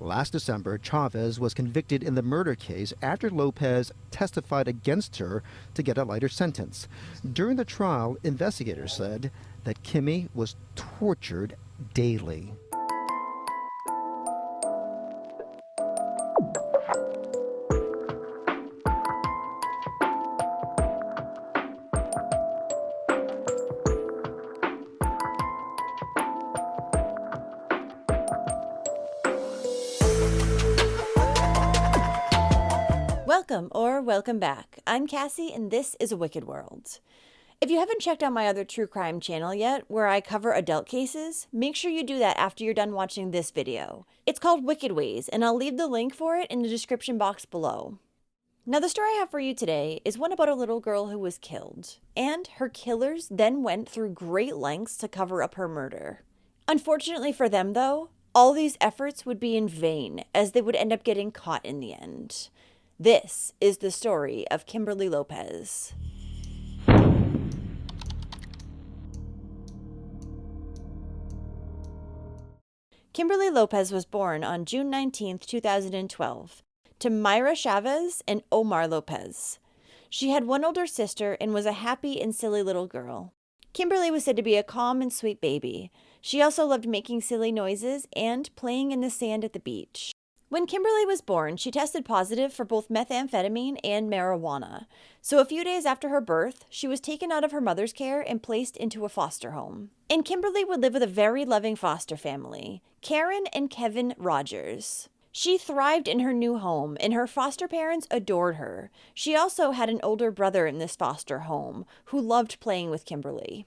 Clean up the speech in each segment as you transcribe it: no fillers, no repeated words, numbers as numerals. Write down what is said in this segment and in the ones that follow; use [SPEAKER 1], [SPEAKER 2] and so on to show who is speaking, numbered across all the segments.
[SPEAKER 1] Last December, Chavez was convicted in the murder case after Lopez testified against her to get a lighter sentence. During the trial, investigators said that Kimmy was tortured daily.
[SPEAKER 2] Welcome back. I'm Cassie, and this is A Wicked World. If you haven't checked out my other true crime channel yet, where I cover adult cases, make sure you do that after you're done watching this video. It's called Wicked Ways, and I'll leave the link for it in the description box below. Now, the story I have for you today is one about a little girl who was killed, and her killers then went through great lengths to cover up her murder. Unfortunately for them, though, all these efforts would be in vain, as they would end up getting caught in the end. This is the story of Kimberly Lopez. Kimberly Lopez was born on June 19, 2012, to Mayra Chavez and Omar Lopez. She had one older sister and was a happy and silly little girl. Kimberly was said to be a calm and sweet baby. She also loved making silly noises and playing in the sand at the beach. When Kimberly was born, she tested positive for both methamphetamine and marijuana. So a few days after her birth, she was taken out of her mother's care and placed into a foster home. And Kimberly would live with a very loving foster family, Karen and Kevin Rogers. She thrived in her new home, and her foster parents adored her. She also had an older brother in this foster home who loved playing with Kimberly.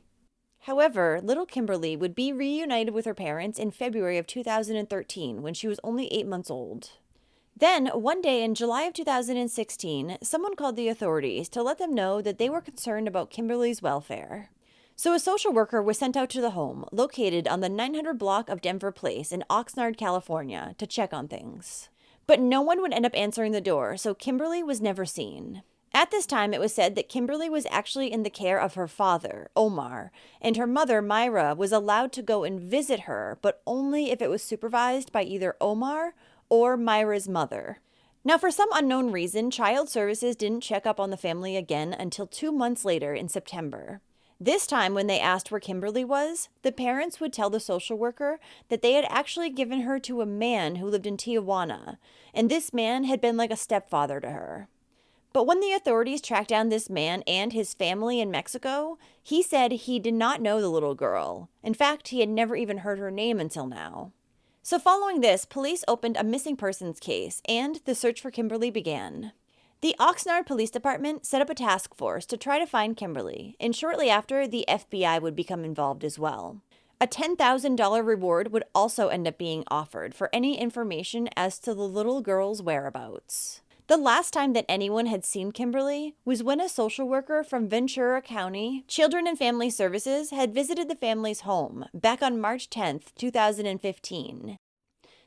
[SPEAKER 2] However, little Kimberly would be reunited with her parents in February of 2013 when she was only 8 months old. Then, one day in July of 2016, someone called the authorities to let them know that they were concerned about Kimberly's welfare. So a social worker was sent out to the home, located on the 900 block of Denver Place in Oxnard, California, to check on things. But no one would end up answering the door, so Kimberly was never seen. At this time, it was said that Kimberly was actually in the care of her father, Omar, and her mother, Mayra, was allowed to go and visit her, but only if it was supervised by either Omar or Mayra's mother. Now, for some unknown reason, Child Services didn't check up on the family again until 2 months later in September. This time, when they asked where Kimberly was, the parents would tell the social worker that they had actually given her to a man who lived in Tijuana, and this man had been like a stepfather to her. But when the authorities tracked down this man and his family in Mexico, he said he did not know the little girl. In fact, he had never even heard her name until now. So following this, police opened a missing persons case, and the search for Kimberly began. The Oxnard Police Department set up a task force to try to find Kimberly, and shortly after, the FBI would become involved as well. A $10,000 reward would also end up being offered for any information as to the little girl's whereabouts. The last time that anyone had seen Kimberly was when a social worker from Ventura County Children and Family Services had visited the family's home back on March 10, 2015.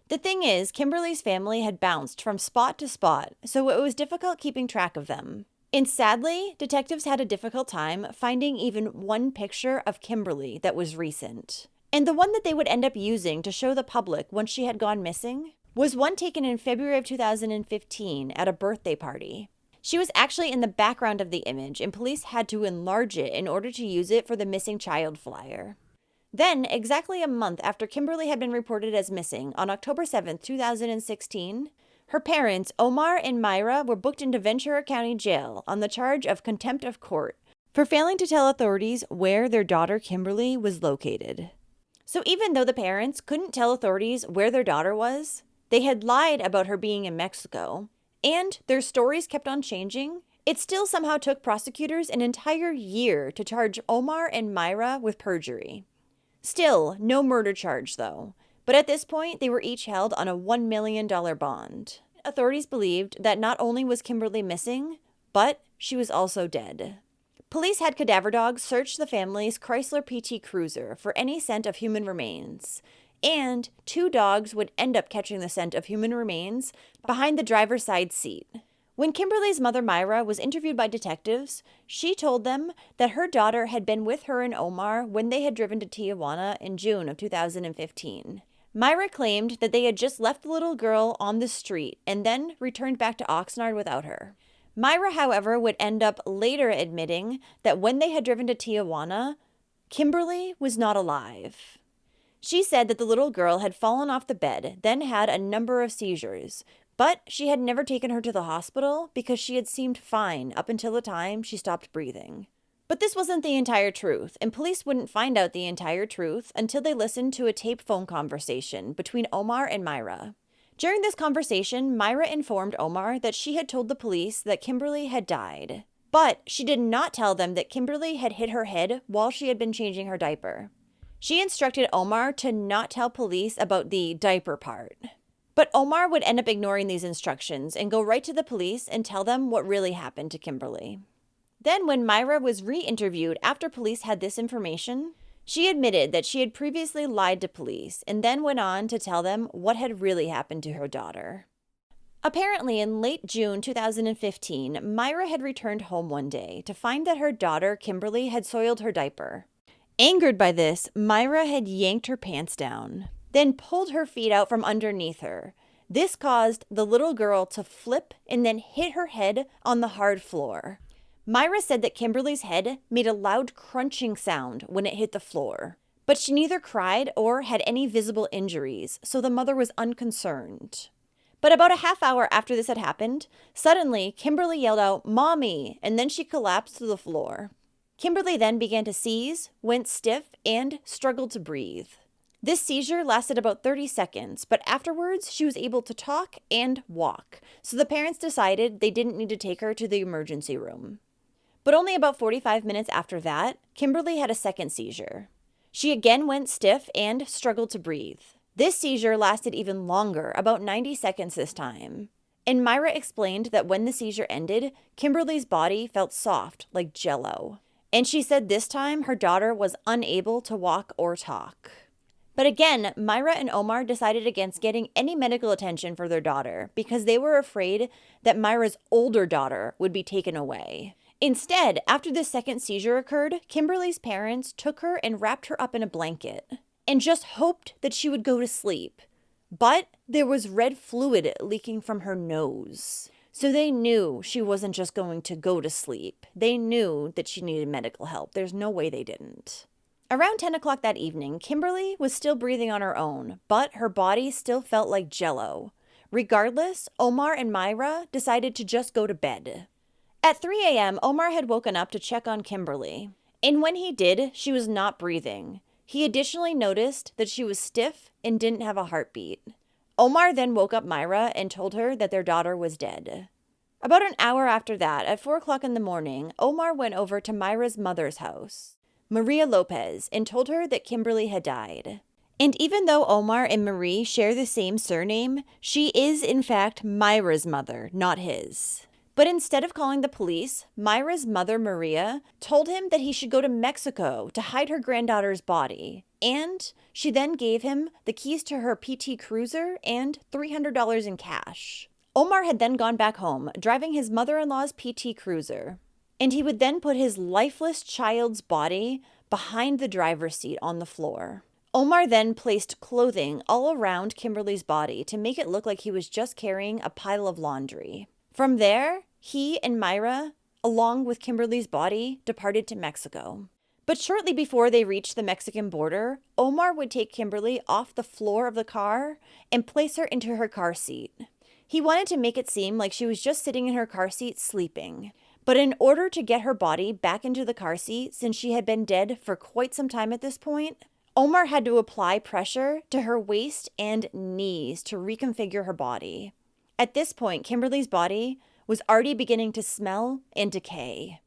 [SPEAKER 2] The thing is, Kimberly's family had bounced from spot to spot, so it was difficult keeping track of them. And sadly, detectives had a difficult time finding even one picture of Kimberly that was recent. And the one that they would end up using to show the public once she had gone missing was one taken in February of 2015 at a birthday party. She was actually in the background of the image, and police had to enlarge it in order to use it for the missing child flyer. Then, exactly a month after Kimberly had been reported as missing, on October 7, 2016, her parents, Omar and Mayra, were booked into Ventura County Jail on the charge of contempt of court for failing to tell authorities where their daughter Kimberly was located. So even though the parents couldn't tell authorities where their daughter was, they had lied about her being in Mexico, and their stories kept on changing. It still somehow took prosecutors an entire year to charge Omar and Mayra with perjury. Still, no murder charge though, but at this point they were each held on a $1 million bond. Authorities believed that not only was Kimberly missing, but she was also dead. Police had cadaver dogs search the family's Chrysler PT Cruiser for any scent of human remains, and 2 dogs would end up catching the scent of human remains behind the driver's side seat. When Kimberly's mother Mayra was interviewed by detectives, she told them that her daughter had been with her and Omar when they had driven to Tijuana in June of 2015. Myra claimed that they had just left the little girl on the street and then returned back to Oxnard without her. Myra, however, would end up later admitting that when they had driven to Tijuana, Kimberly was not alive. She said that the little girl had fallen off the bed, then had a number of seizures, but she had never taken her to the hospital because she had seemed fine up until the time she stopped breathing. But this wasn't the entire truth, and police wouldn't find out the entire truth until they listened to a taped phone conversation between Omar and Myra. During this conversation, Myra informed Omar that she had told the police that Kimberly had died, but she did not tell them that Kimberly had hit her head while she had been changing her diaper. She instructed Omar to not tell police about the diaper part. But Omar would end up ignoring these instructions and go right to the police and tell them what really happened to Kimberly. Then, when Myra was re-interviewed after police had this information, she admitted that she had previously lied to police and then went on to tell them what had really happened to her daughter. Apparently, in late June 2015, Myra had returned home one day to find that her daughter, Kimberly, had soiled her diaper. Angered by this, Myra had yanked her pants down, then pulled her feet out from underneath her. This caused the little girl to flip and then hit her head on the hard floor. Myra said that Kimberly's head made a loud crunching sound when it hit the floor, but she neither cried or had any visible injuries, so the mother was unconcerned. But about a half hour after this had happened, suddenly Kimberly yelled out, "Mommy," and then she collapsed to the floor. Kimberly then began to seize, went stiff, and struggled to breathe. This seizure lasted about 30 seconds, but afterwards she was able to talk and walk, so the parents decided they didn't need to take her to the emergency room. But only about 45 minutes after that, Kimberly had a second seizure. She again went stiff and struggled to breathe. This seizure lasted even longer, about 90 seconds this time. And Myra explained that when the seizure ended, Kimberly's body felt soft, like jello. And she said this time her daughter was unable to walk or talk. But again, Myra and Omar decided against getting any medical attention for their daughter because they were afraid that Myra's older daughter would be taken away. Instead, after the second seizure occurred, Kimberly's parents took her and wrapped her up in a blanket and just hoped that she would go to sleep. But there was red fluid leaking from her nose. So they knew she wasn't just going to go to sleep. They knew that she needed medical help. There's no way they didn't. Around 10 o'clock that evening, Kimberly was still breathing on her own, but her body still felt like jello. Regardless, Omar and Myra decided to just go to bed. At 3 a.m., Omar had woken up to check on Kimberly. And when he did, she was not breathing. He additionally noticed that she was stiff and didn't have a heartbeat. Omar then woke up Myra and told her that their daughter was dead. About an hour after that, at 4 o'clock in the morning, Omar went over to Myra's mother's house, Maria Lopez, and told her that Kimberly had died. And even though Omar and Marie share the same surname, she is in fact Myra's mother, not his. But instead of calling the police, Myra's mother, Maria, told him that he should go to Mexico to hide her granddaughter's body. And she then gave him the keys to her PT Cruiser and $300 in cash. Omar had then gone back home, driving his mother-in-law's PT Cruiser. And he would then put his lifeless child's body behind the driver's seat on the floor. Omar then placed clothing all around Kimberly's body to make it look like he was just carrying a pile of laundry. From there, he and Myra, along with Kimberly's body, departed to Mexico. But shortly before they reached the Mexican border, Omar would take Kimberly off the floor of the car and place her into her car seat. He wanted to make it seem like she was just sitting in her car seat sleeping. But in order to get her body back into the car seat, since she had been dead for quite some time at this point, Omar had to apply pressure to her waist and knees to reconfigure her body. At this point, Kimberly's body was already beginning to smell and decay.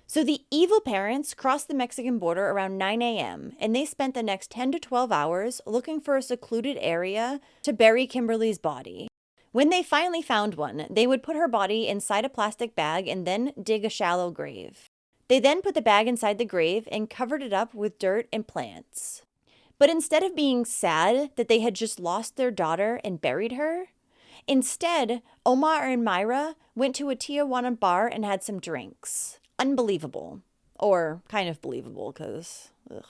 [SPEAKER 2] So the evil parents crossed the Mexican border around 9 a.m., and they spent the next 10 to 12 hours looking for a secluded area to bury Kimberly's body. When they finally found one, they would put her body inside a plastic bag and then dig a shallow grave. They then put the bag inside the grave and covered it up with dirt and plants. But instead of being sad that they had just lost their daughter and buried her, instead, Omar and Myra went to a Tijuana bar and had some drinks. Unbelievable. Or kind of believable, because, ugh.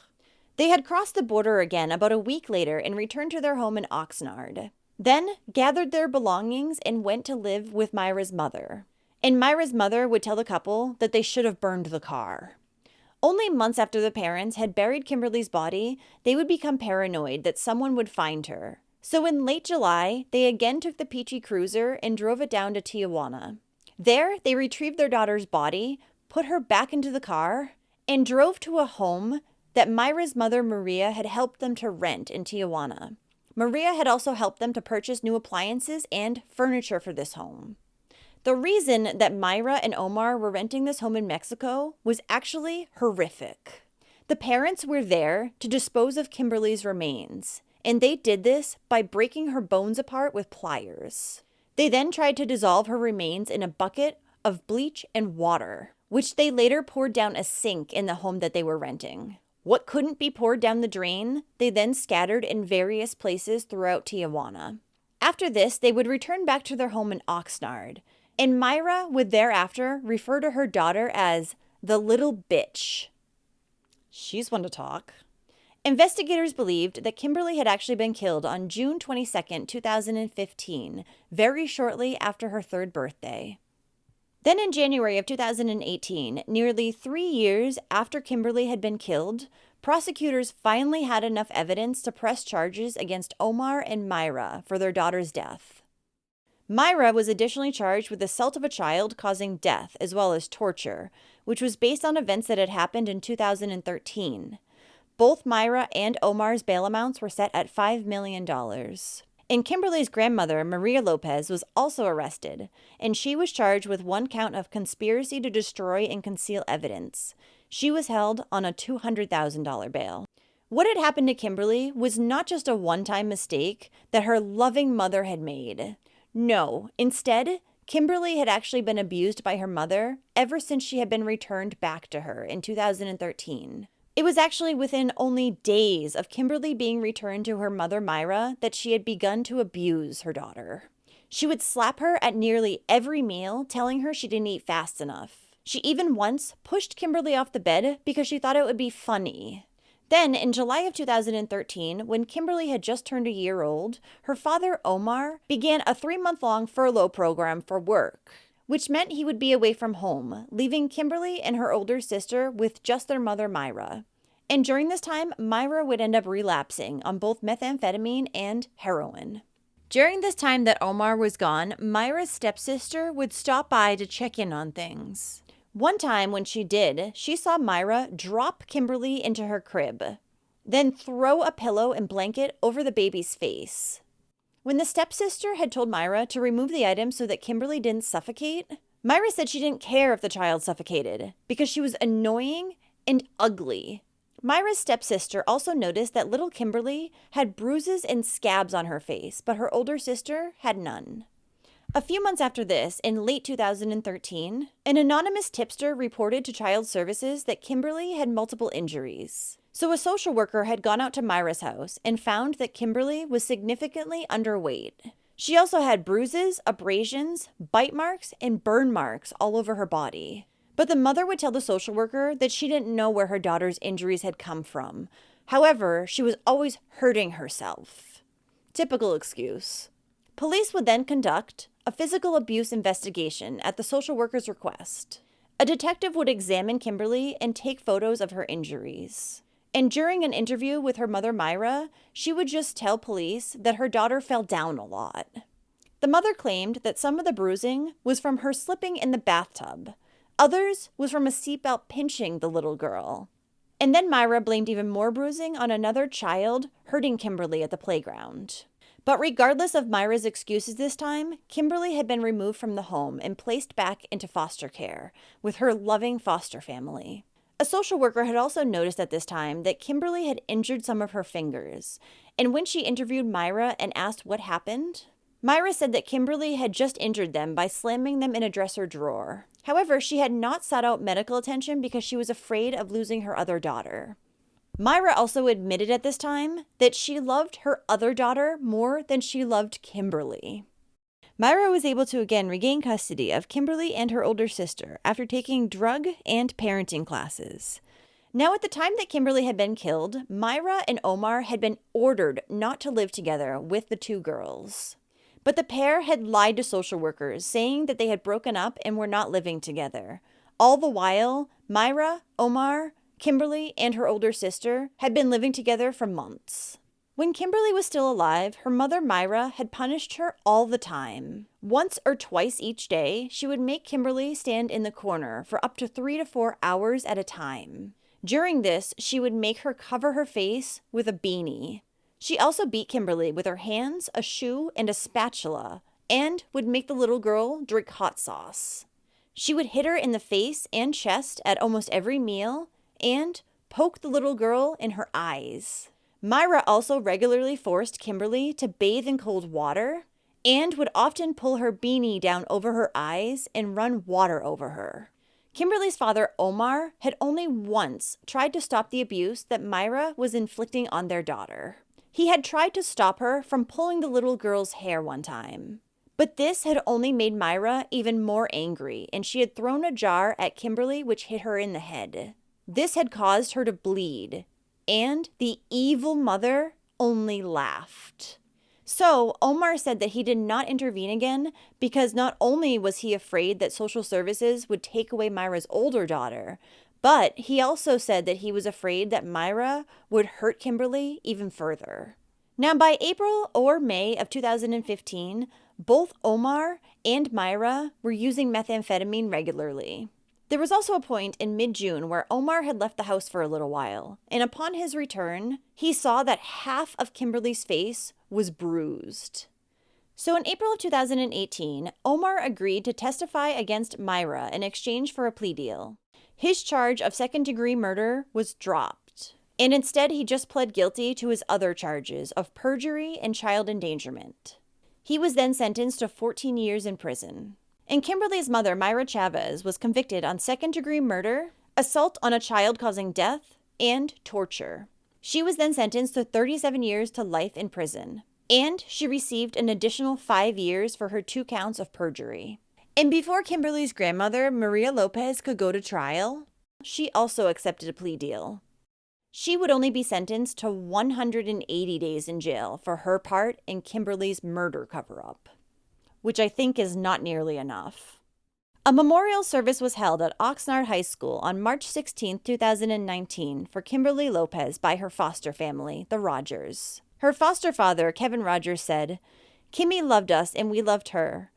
[SPEAKER 2] They had crossed the border again about a week later and returned to their home in Oxnard. Then gathered their belongings and went to live with Myra's mother. And Myra's mother would tell the couple that they should have burned the car. Only months after the parents had buried Kimberly's body, they would become paranoid that someone would find her. So in late July, they again took the peachy cruiser and drove it down to Tijuana. There, they retrieved their daughter's body, put her back into the car, and drove to a home that Myra's mother, Maria, had helped them to rent in Tijuana. Maria had also helped them to purchase new appliances and furniture for this home. The reason that Myra and Omar were renting this home in Mexico was actually horrific. The parents were there to dispose of Kimberly's remains, and they did this by breaking her bones apart with pliers. They then tried to dissolve her remains in a bucket of bleach and water, which they later poured down a sink in the home that they were renting. What couldn't be poured down the drain, they then scattered in various places throughout Tijuana. After this, they would return back to their home in Oxnard, and Myra would thereafter refer to her daughter as the little bitch. She's one to talk. Investigators believed that Kimberly had actually been killed on June 22, 2015, very shortly after her third birthday. Then in January of 2018, nearly 3 years after Kimberly had been killed, prosecutors finally had enough evidence to press charges against Omar and Myra for their daughter's death. Myra was additionally charged with assault of a child causing death as well as torture, which was based on events that had happened in 2013. Both Myra and Omar's bail amounts were set at $5 million. And Kimberly's grandmother, Maria Lopez, was also arrested, and she was charged with 1 count of conspiracy to destroy and conceal evidence. She was held on a $200,000 bail. What had happened to Kimberly was not just a one-time mistake that her loving mother had made. No, instead, Kimberly had actually been abused by her mother ever since she had been returned back to her in 2013. It was actually within only days of Kimberly being returned to her mother Myra that she had begun to abuse her daughter. She would slap her at nearly every meal, telling her she didn't eat fast enough. She even once pushed Kimberly off the bed because she thought it would be funny. Then, in July of 2013, when Kimberly had just turned a year old, her father, Omar, began a 3-month-long furlough program for work, which meant he would be away from home, leaving Kimberly and her older sister with just their mother, Myra. And during this time, Myra would end up relapsing on both methamphetamine and heroin. During this time that Omar was gone, Myra's stepsister would stop by to check in on things. One time when she did, she saw Myra drop Kimberly into her crib, then throw a pillow and blanket over the baby's face. When the stepsister had told Myra to remove the items so that Kimberly didn't suffocate, Myra said she didn't care if the child suffocated because she was annoying and ugly. Myra's stepsister also noticed that little Kimberly had bruises and scabs on her face, but her older sister had none. A few months after this, in late 2013, an anonymous tipster reported to Child Services that Kimberly had multiple injuries. So a social worker had gone out to Myra's house and found that Kimberly was significantly underweight. She also had bruises, abrasions, bite marks, and burn marks all over her body. But the mother would tell the social worker that she didn't know where her daughter's injuries had come from. However, she was always hurting herself. Typical excuse. Police would then conduct a physical abuse investigation at the social worker's request. A detective would examine Kimberly and take photos of her injuries. And during an interview with her mother, Myra, she would just tell police that her daughter fell down a lot. The mother claimed that some of the bruising was from her slipping in the bathtub. Others was from a seatbelt pinching the little girl. And then Myra blamed even more bruising on another child hurting Kimberly at the playground. But regardless of Myra's excuses this time, Kimberly had been removed from the home and placed back into foster care with her loving foster family. A social worker had also noticed at this time that Kimberly had injured some of her fingers, and when she interviewed Myra and asked what happened, Myra said that Kimberly had just injured them by slamming them in a dresser drawer. However, she had not sought out medical attention because she was afraid of losing her other daughter. Myra also admitted at this time that she loved her other daughter more than she loved Kimberly. Myra was able to again regain custody of Kimberly and her older sister after taking drug and parenting classes. Now, at the time that Kimberly had been killed, Myra and Omar had been ordered not to live together with the two girls. But the pair had lied to social workers, saying that they had broken up and were not living together. All the while, Myra, Omar, Kimberly, and her older sister had been living together for months. When Kimberly was still alive, her mother Myra had punished her all the time. Once or twice each day, she would make Kimberly stand in the corner for up to 3 to 4 hours at a time. During this, she would make her cover her face with a beanie. She also beat Kimberly with her hands, a shoe, and a spatula, and would make the little girl drink hot sauce. She would hit her in the face and chest at almost every meal, and poke the little girl in her eyes. Myra also regularly forced Kimberly to bathe in cold water, and would often pull her beanie down over her eyes and run water over her. Kimberly's father, Omar, had only once tried to stop the abuse that Myra was inflicting on their daughter. He had tried to stop her from pulling the little girl's hair one time. But this had only made Myra even more angry, and she had thrown a jar at Kimberly, which hit her in the head. This had caused her to bleed, and the evil mother only laughed. So Omar said that he did not intervene again because not only was he afraid that social services would take away Myra's older daughter, but he also said that he was afraid that Myra would hurt Kimberly even further. Now, by April or May of 2015, both Omar and Myra were using methamphetamine regularly. There was also a point in mid-June where Omar had left the house for a little while, and upon his return, he saw that half of Kimberly's face was bruised. So in April of 2018, Omar agreed to testify against Myra in exchange for a plea deal. His charge of second-degree murder was dropped, and instead he just pled guilty to his other charges of perjury and child endangerment. He was then sentenced to 14 years in prison. And Kimberly's mother, Myra Chavez, was convicted on second-degree murder, assault on a child causing death, and torture. She was then sentenced to 37 years to life in prison, and she received an additional 5 years for her 2 counts of perjury. And before Kimberly's grandmother, Maria Lopez, could go to trial, she also accepted a plea deal. She would only be sentenced to 180 days in jail for her part in Kimberly's murder cover-up, which I think is not nearly enough. A memorial service was held at Oxnard High School on March 16, 2019 for Kimberly Lopez by her foster family, the Rogers. Her foster father, Kevin Rogers, said, "Kimmy loved us and we loved her.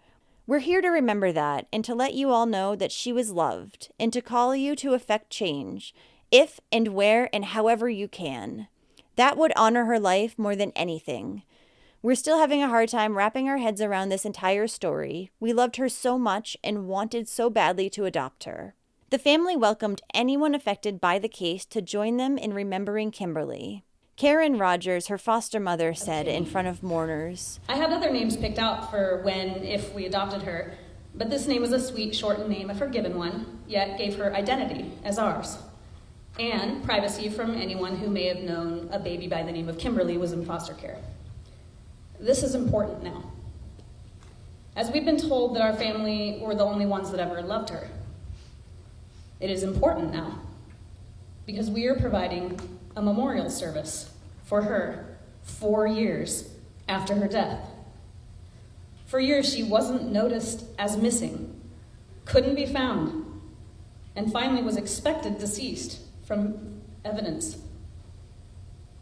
[SPEAKER 2] We're here to remember that and to let you all know that she was loved and to call you to effect change, if and where and however you can. That would honor her life more than anything. We're still having a hard time wrapping our heads around this entire story. We loved her so much and wanted so badly to adopt her." The family welcomed anyone affected by the case to join them in remembering Kimberly. Karen Rogers, her foster mother, said in front of mourners,
[SPEAKER 3] "I had other names picked out for if we adopted her, but this name was a sweet, shortened name, a forgiven one, yet gave her identity as ours, and privacy from anyone who may have known a baby by the name of Kimberly was in foster care. This is important now, as we've been told that our family were the only ones that ever loved her. It is important now, because we are providing a memorial service for her 4 years after her death. For years, she wasn't noticed as missing, couldn't be found, and finally was expected deceased from evidence.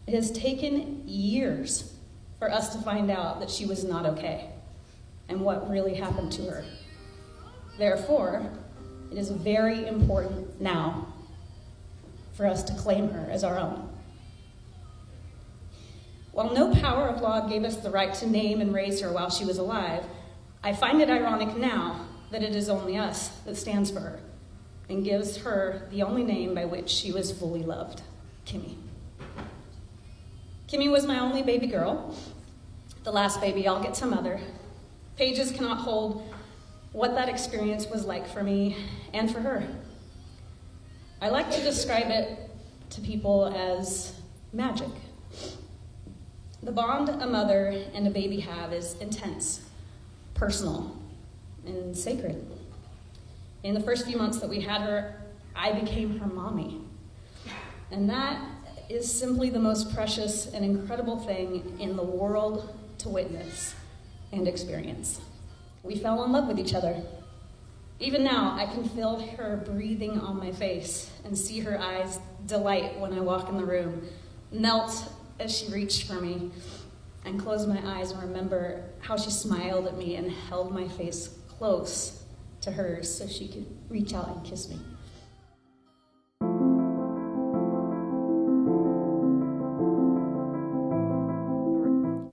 [SPEAKER 3] It has taken years for us to find out that she was not okay and what really happened to her. Therefore, it is very important now for us to claim her as our own. While no power of law gave us the right to name and raise her while she was alive, I find it ironic now that it is only us that stands for her and gives her the only name by which she was fully loved, Kimmy. Kimmy was my only baby girl, the last baby I'll get to mother. Pages cannot hold what that experience was like for me and for her. I like to describe it to people as magic. The bond a mother and a baby have is intense, personal, and sacred. In the first few months that we had her, I became her mommy. And that is simply the most precious and incredible thing in the world to witness and experience. We fell in love with each other. Even now, I can feel her breathing on my face and see her eyes delight when I walk in the room, melt as she reached for me, and close my eyes and remember how she smiled at me and held my face close to hers so she could reach out and kiss me.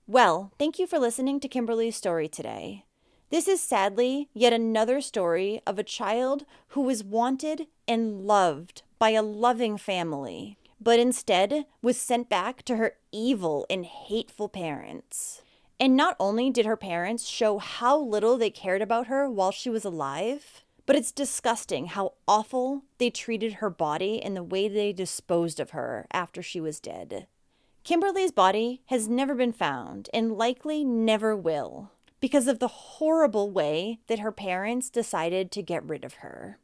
[SPEAKER 2] Well, thank you for listening to Kimberly's story today. This is sadly yet another story of a child who was wanted and loved by a loving family, but instead was sent back to her evil and hateful parents. And not only did her parents show how little they cared about her while she was alive, but it's disgusting how awful they treated her body and the way they disposed of her after she was dead. Kimberly's body has never been found and likely never will because of the horrible way that her parents decided to get rid of her.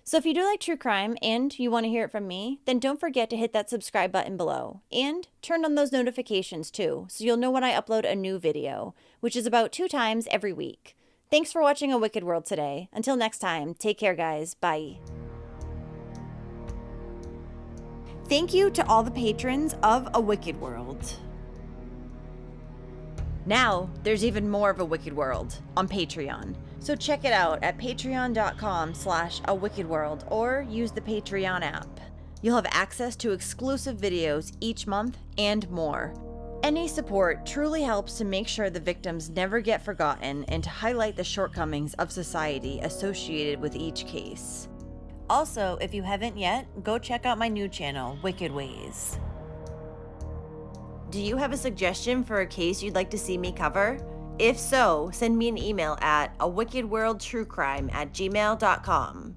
[SPEAKER 2] So if you do like true crime and you want to hear it from me, then don't forget to hit that subscribe button below and turn on those notifications too, so you'll know when I upload a new video, which is about 2 times every week. Thanks for watching A Wicked World today. Until next time, take care guys. Bye. Thank you to all the patrons of A Wicked World. Now, there's even more of A Wicked World on Patreon. So check it out at patreon.com/awickedworld or use the Patreon app. You'll have access to exclusive videos each month and more. Any support truly helps to make sure the victims never get forgotten and to highlight the shortcomings of society associated with each case. Also, if you haven't yet, go check out my new channel, Wicked Ways. Do you have a suggestion for a case you'd like to see me cover? If so, send me an email at awickedworldtruecrime@gmail.com.